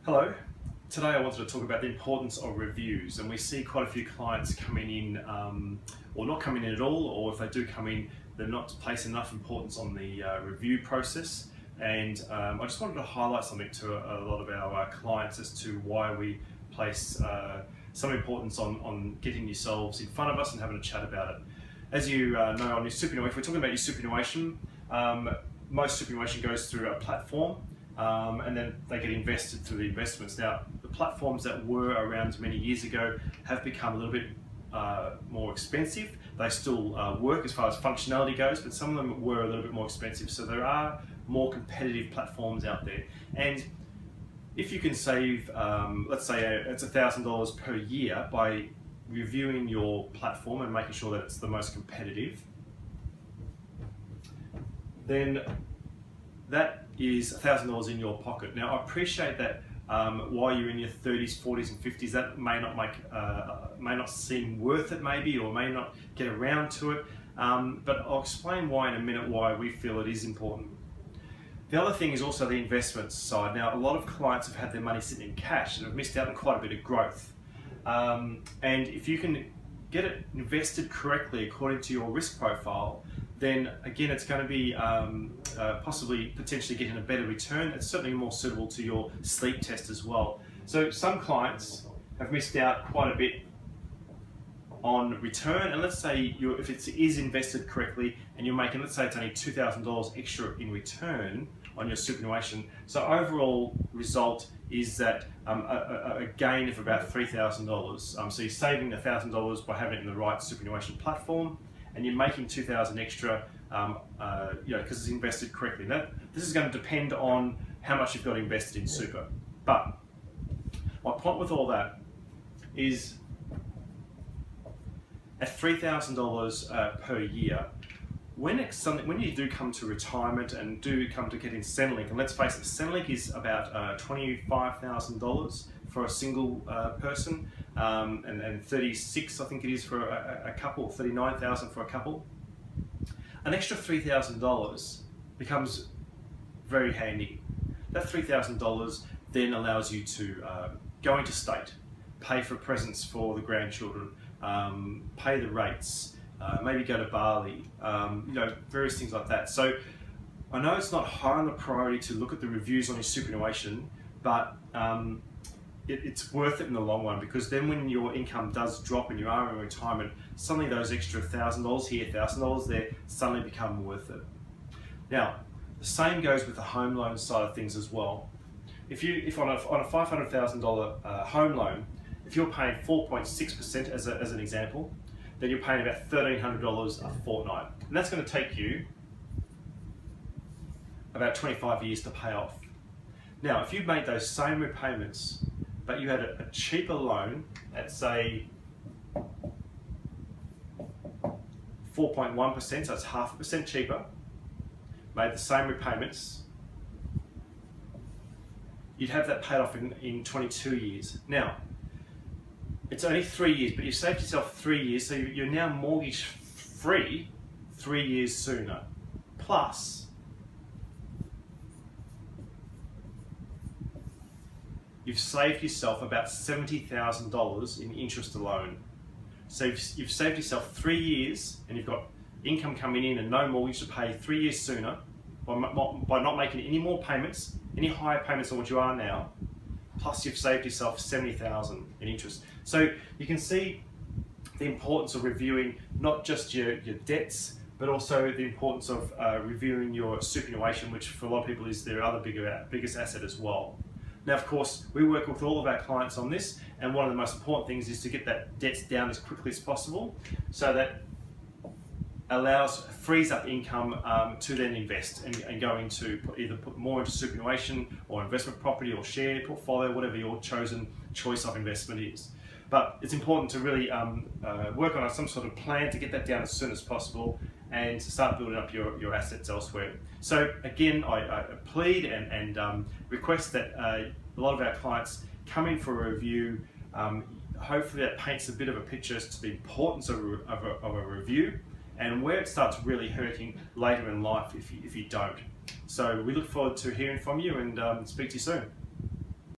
Hello. Today I wanted to talk about the importance of reviews, and we see quite a few clients coming in or not coming in at all, or if they do come in, they're not placing enough importance on the review process. And I just wanted to highlight something to a lot of our clients as to why we place some importance on getting yourselves in front of us and having a chat about it. As you know, on your superannuation, if we're talking about your superannuation, most superannuation goes through a platform. And then they get invested through the investments. Now, the platforms that were around many years ago have become a little bit more expensive. They still work as far as functionality goes, but some of them were a little bit more expensive. So there are more competitive platforms out there. And if you can save, let's say it's $1,000 per year by reviewing your platform and making sure that it's the most competitive, then that is $1,000 in your pocket. Now, I appreciate that while you're in your 30s, 40s, and 50s, that may not seem worth it, maybe, or may not get around to it. But I'll explain why in a minute why we feel it is important. The other thing is also the investments side. Now, a lot of clients have had their money sitting in cash and have missed out on quite a bit of growth. And if you can get it invested correctly according to your risk profile, then again, it's going to be potentially getting a better return. It's certainly more suitable to your sleep test as well. So some clients have missed out quite a bit on return, and let's say if it is invested correctly and you're making, let's say it's only $2,000 extra in return on your superannuation, so overall result is that a gain of about $3,000. So you're saving $1,000 by having it in the right superannuation platform, and you're making $2,000 extra, because it's invested correctly. Now, this is going to depend on how much you've got invested in super. But my point with all that is, at $3,000 per year, when you do come to retirement and do come to getting Centrelink, and let's face it, Centrelink is about $25,000 for a single person, and 36, I think it is for a couple, 39,000 for a couple. An extra $3,000 becomes very handy. That $3,000 then allows you to go interstate, pay for presents for the grandchildren, pay the rates, maybe go to Bali, various things like that. So I know it's not high on the priority to look at the reviews on your superannuation, but it's worth it in the long run, because then when your income does drop and you are in retirement, suddenly those extra $1,000 here, $1,000 there suddenly become worth it. Now, the same goes with the home loan side of things as well. If on a $500,000 home loan, if you're paying 4.6% as an example, then you're paying about $1,300 a fortnight. And that's going to take you about 25 years to pay off. Now, if you made those same repayments, but you had a cheaper loan at, say, 4.1%, so it's 0.5% cheaper, made the same repayments, you'd have that paid off in 22 years. Now, it's only 3 years, but you've saved yourself 3 years, so you're now mortgage free 3 years sooner. Plus, you've saved yourself about $70,000 in interest alone. So you've saved yourself 3 years, and you've got income coming in and no mortgage to pay 3 years sooner by not making any more payments, any higher payments than what you are now. Plus, you've saved yourself $70,000 in interest. So you can see the importance of reviewing not just your debts, but also the importance of reviewing your superannuation, which for a lot of people is their other biggest asset as well. Now, of course, we work with all of our clients on this, and one of the most important things is to get that debts down as quickly as possible, so that frees up income to then invest and go into either put more into superannuation or investment property or share portfolio, whatever your chosen choice of investment is. But it's important to really work on some sort of plan to get that down as soon as possible and to start building up your assets elsewhere. So again, I plead and request that a lot of our clients come in for a review. Hopefully that paints a bit of a picture as to the importance of a review and where it starts really hurting later in life if you don't. So we look forward to hearing from you and speak to you soon.